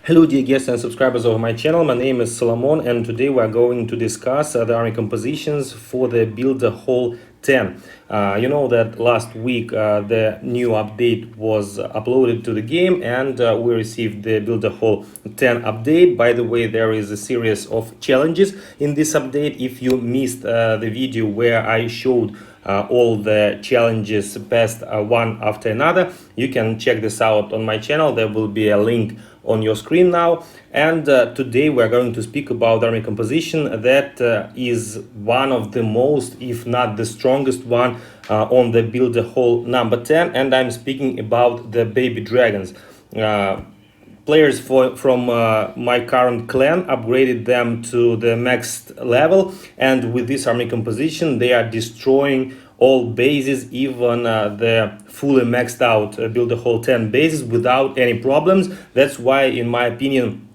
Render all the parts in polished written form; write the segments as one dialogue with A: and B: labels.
A: Hello dear guests and subscribers of my channel, my name is Salomon and today we are going to discuss the army compositions for the Build a Hole 10. You know that last week the new update was uploaded to the game and we received the Build a Hole 10 update. By the way, there is a series of challenges in this update. If you missed the video where I showed all the challenges passed one after another, you can check this out on my channel. There will be a link on your screen now. And today we're going to speak about army composition that is one of the most, if not the strongest one on the Build a Hole number 10, and I'm speaking about the baby dragons. Players from my current clan upgraded them to the next level, and with this army composition they are destroying all bases, even the fully maxed out Build a Hole 10 bases without any problems. That's why, in my opinion,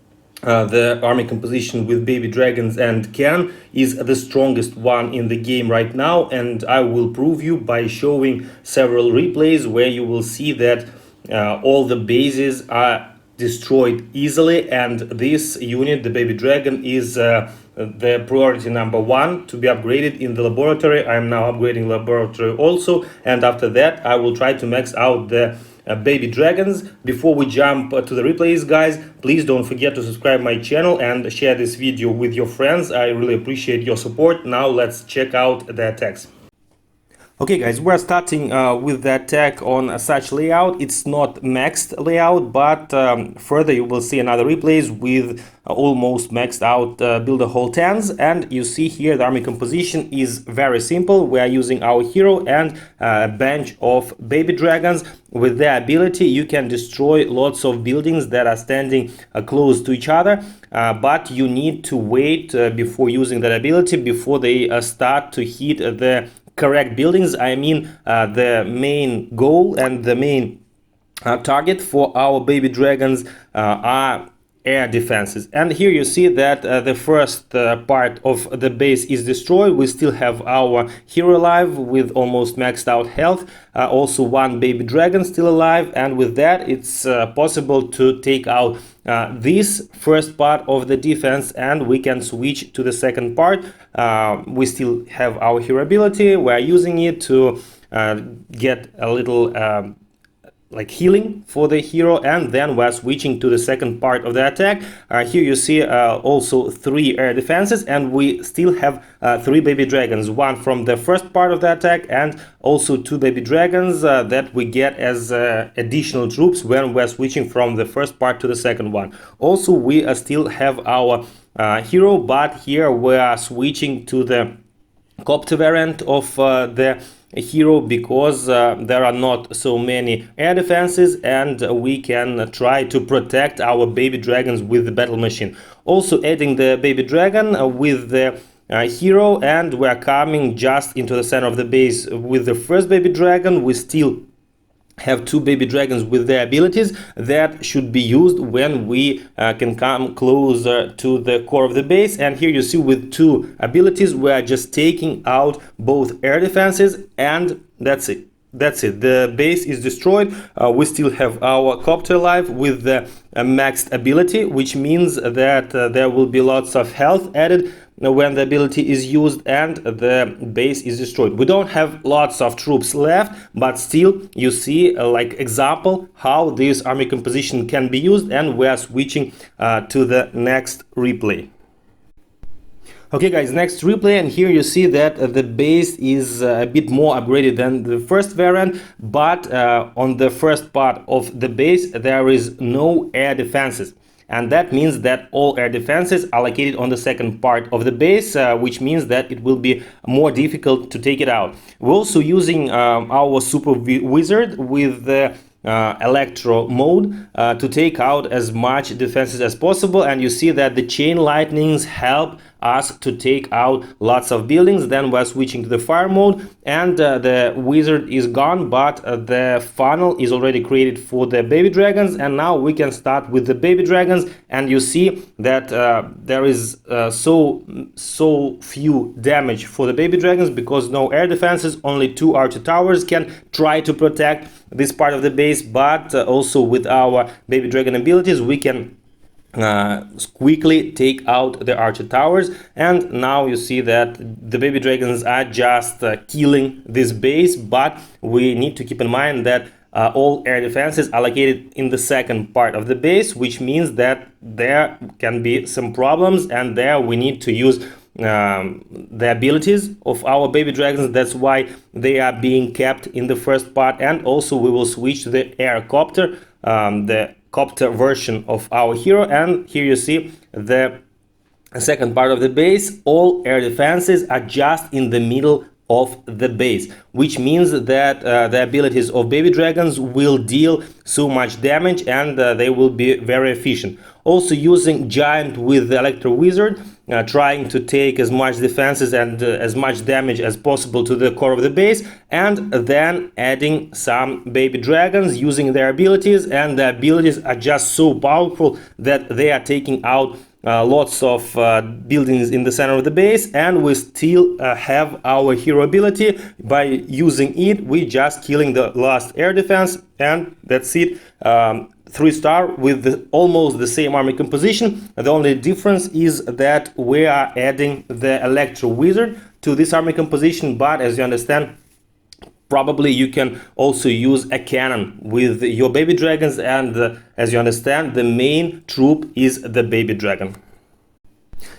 A: the army composition with baby dragons and cannon is the strongest one in the game right now, and I will prove you by showing several replays where you will see that all the bases are destroyed easily, and this unit, the baby dragon, is the priority number one to be upgraded in the laboratory. I'm now upgrading laboratory also, and after that I will try to max out the baby dragons. Before we jump to the replays, guys, please don't forget to subscribe my channel and share this video with your friends. I really appreciate your support. Now let's check out the attacks. Okay guys, we're starting with the attack on such layout. It's not maxed layout, but further you will see another replays with almost maxed out Build a Hole 10s, and you see here the army composition is very simple. We are using our hero and a bunch of baby dragons. With their ability you can destroy lots of buildings that are standing close to each other, but you need to wait before using that ability, before they start to hit the correct buildings. I mean, the main goal and the main target for our baby dragons are air defenses. And here you see that the first part of the base is destroyed. We still have our hero alive with almost maxed out health, also one baby dragon still alive, and with that it's possible to take out this first part of the defense, and we can switch to the second part. We still have our hero ability. We are using it to get a little like healing for the hero, and then we're switching to the second part of the attack. Here you see also 3 air defenses, and we still have 3 baby dragons, one from the first part of the attack and also 2 baby dragons that we get as additional troops when we're switching from the first part to the second one. Also we still have our hero, but here we are switching to the copter variant of the hero because there are not so many air defenses, and we can try to protect our baby dragons with the battle machine. Also adding the baby dragon with the hero, and we are coming just into the center of the base with the first baby dragon. We still have 2 baby dragons with their abilities that should be used when we can come closer to the core of the base. And here you see with 2 abilities we are just taking out both air defenses, and that's it. The base is destroyed. We still have our copter alive with the maxed ability, which means that there will be lots of health added when the ability is used and the base is destroyed. We don't have lots of troops left, but still you see like example how this army composition can be used, and we are switching to the next replay. Okay guys, next replay, and here you see that the base is a bit more upgraded than the first variant, but on the first part of the base there is no air defenses. And that means that all air defenses are located on the second part of the base, which means that it will be more difficult to take it out. We're also using our super wizard with the electro mode to take out as much defenses as possible, and you see that the chain lightnings help us to take out lots of buildings. Then we're switching to the fire mode, and the wizard is gone, but the funnel is already created for the baby dragons, and now we can start with the baby dragons. And you see that there is so few damage for the baby dragons because no air defenses, only 2 archer towers can try to protect this part of the base, but also with our baby dragon abilities we can quickly take out the archer towers. And now you see that the baby dragons are just killing this base, but we need to keep in mind that all air defenses are located in the second part of the base, which means that there can be some problems, and there we need to use the abilities of our baby dragons. That's why they are being kept in the first part. And also we will switch to the air copter, the copter version of our hero. And here you see the second part of the base. All air defenses are just in the middle of the base, which means that the abilities of baby dragons will deal so much damage, and they will be very efficient. Also using giant with the electro wizard, trying to take as much defenses and as much damage as possible to the core of the base, and then adding some baby dragons using their abilities. And the abilities are just so powerful that they are taking out lots of buildings in the center of the base, and we still have our hero ability. By using it, we just killing the last air defense, and that's it. 3-star with almost the same army composition. The only difference is that we are adding the electro wizard to this army composition, but as you understand, probably you can also use a cannon with your baby dragons, and as you understand, the main troop is the baby dragon.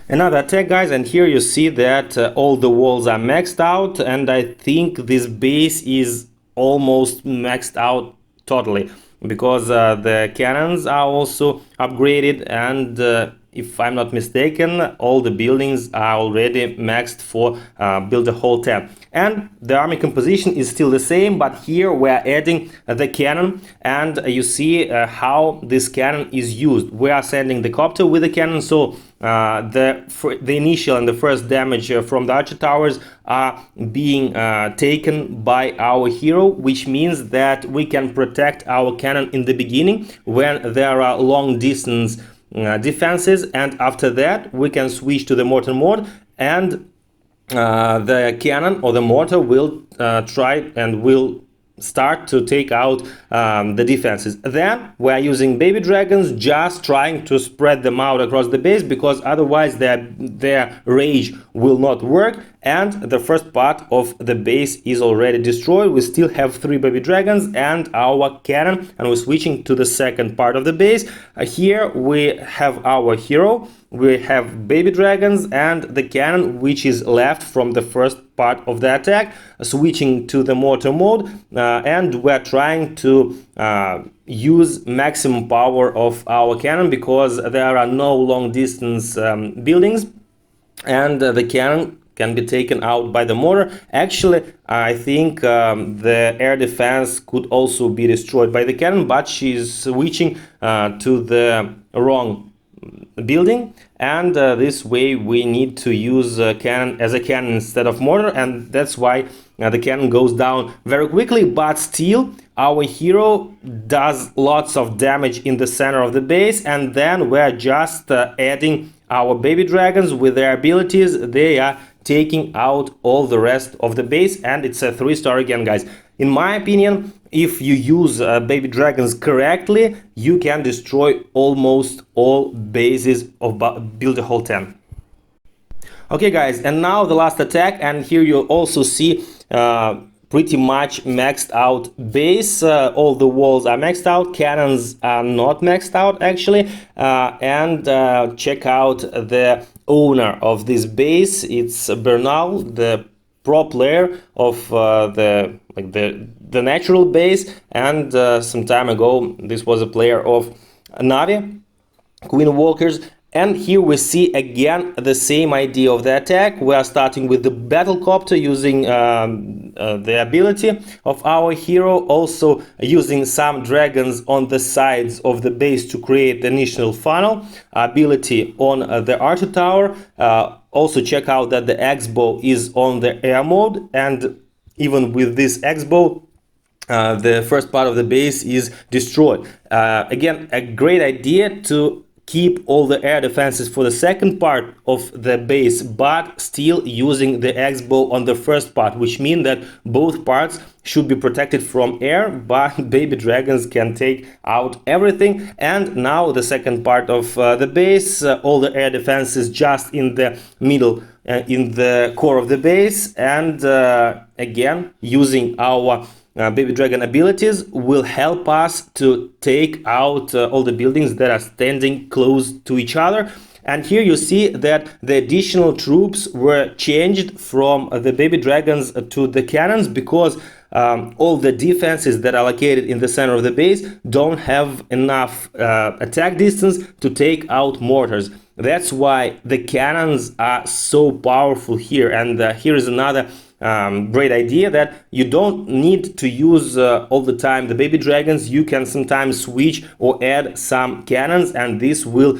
A: Another attack, guys, and here you see that all the walls are maxed out, and I think this base is almost maxed out totally, because the cannons are also upgraded, and if I'm not mistaken, all the buildings are already maxed for build a whole 10. And the army composition is still the same, but here we are adding the cannon, and you see how this cannon is used. We are sending the copter with the cannon, so the initial and the first damage from the archer towers are being taken by our hero, which means that we can protect our cannon in the beginning when there are long distance defenses, and after that we can switch to the mortar mode, and the cannon or the mortar will try and will start to take out the defenses. Then we are using baby dragons, just trying to spread them out across the base, because otherwise their rage will not work, and the first part of the base is already destroyed. We still have 3 baby dragons and our cannon, and we're switching to the second part of the base. Here we have our hero, we have baby dragons and the cannon, which is left from the first part of the attack, switching to the mortar mode, and we're trying to use maximum power of our cannon, because there are no long distance buildings, and the cannon can be taken out by the mortar. Actually, I think the air defense could also be destroyed by the cannon, but she's switching to the wrong building, and this way we need to use cannon as a cannon instead of mortar, and that's why the cannon goes down very quickly. But still, our hero does lots of damage in the center of the base, and then we're just adding our baby dragons with their abilities. They are taking out all the rest of the base, and it's a 3-star again, guys. In my opinion, if you use baby dragons correctly, you can destroy almost all bases of build a whole 10. Okay, guys, and now the last attack, and here you also see pretty much maxed out base. All the walls are maxed out, cannons are not maxed out actually, and check out the owner of this base. It's Bernal, the pro player of the natural base, and some time ago this was a player of Navi, Queen of Walkers. And here we see again the same idea of the attack. We are starting with the battle copter, using the ability of our hero, also using some dragons on the sides of the base to create the initial funnel, ability on the archer tower. Also check out that the X-bow is on the air mode, and even with this X-bow, the first part of the base is destroyed. Again, a great idea to keep all the air defenses for the second part of the base, but still using the X-bow on the first part, which means that both parts should be protected from air, but baby dragons can take out everything. And now the second part of the base, all the air defenses just in the middle, in the core of the base, and again using our baby dragon abilities will help us to take out all the buildings that are standing close to each other. And here you see that the additional troops were changed from the baby dragons to the cannons, because all the defenses that are located in the center of the base don't have enough attack distance to take out mortars. That's why the cannons are so powerful here. And here is another great idea, that you don't need to use all the time the baby dragons. You can sometimes switch or add some cannons, and this will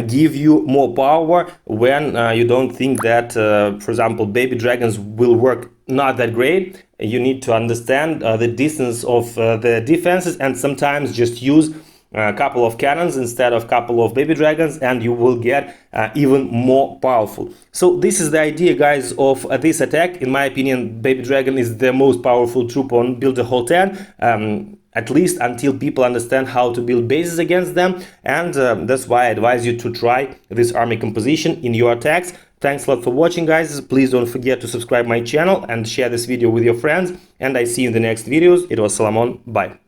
A: give you more power when you don't think that, for example, baby dragons will work not that great. You need to understand the distance of the defenses, and sometimes just use a couple of cannons instead of a couple of baby dragons, and you will get even more powerful. So this is the idea, guys, of this attack. In my opinion, baby dragon is the most powerful troop on Build a Whole 10, at least until people understand how to build bases against them. And that's why I advise you to try this army composition in your attacks. Thanks a lot for watching, guys. Please don't forget to subscribe my channel and share this video with your friends, and I see you in the next videos. It was Salomon. Bye.